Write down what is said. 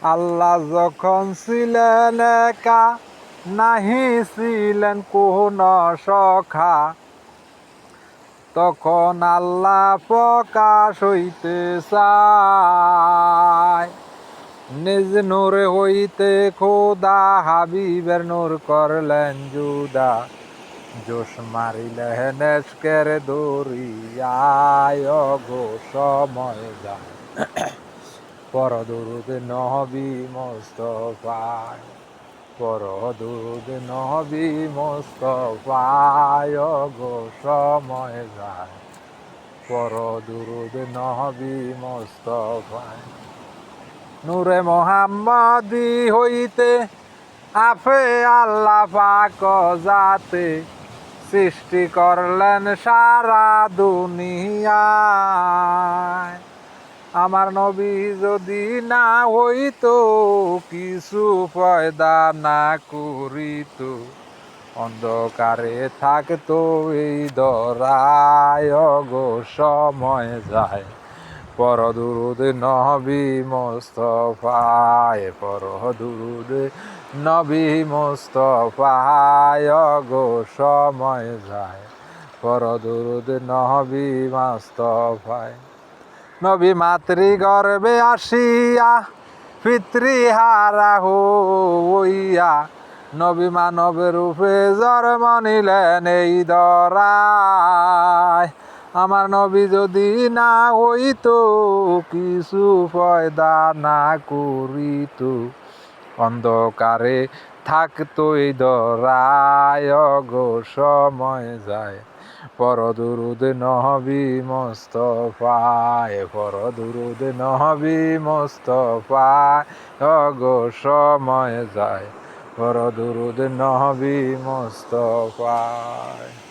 আল্লাহ যখন ছিলেন একা, নাহি ছিলেন কোন সখা, তখন আল্লাহ প্রকাশ হইতে চায়। নিজ নূর হইতে খোদা হাবিবের নূর করলেন জুদা, জোশ মারিলেন এশকের দরিয়ায় গো সময় যায়। পর দুরুদ নবী মোস্তফায়, পর দুরুদ নবী মোস্তফায় গো সময় যায়। পর দুরুদ নবী মোস্তফায়। নূরে মোহাম্মদি হইতে আফে আল্লাহ পাক জাতে, সৃষ্টি করলেন সারা দুনিয়ায়। আমার নবী যদি না হইতো, কিছু পয়দা না করিত, অন্ধকারে থাকতো এই ধরায় গো সময় যায়। পর দুরুদ নবী মোস্তফায়, পর দুরুদ নবী মোস্তফায় গো সময় যায়। পর দুরুদ নবী মোস্তফায়। নবী মাতৃগর্ভে আসিয়া পিতৃহারা হইয়া, নবী মানব রূপে জন্ম নিলেন এই ধরায়। আমার নবী যদি না হইতো, কিছু পয়দা না করিত, অন্ধকারে থাকতো এই ধরায় গো সময় যায়। পর দুরুদ নবী মোস্তফায়, পর দুরুদ নবী মোস্তফায় গো সময় যায়। পর দুরুদ নবী মোস্তফায়।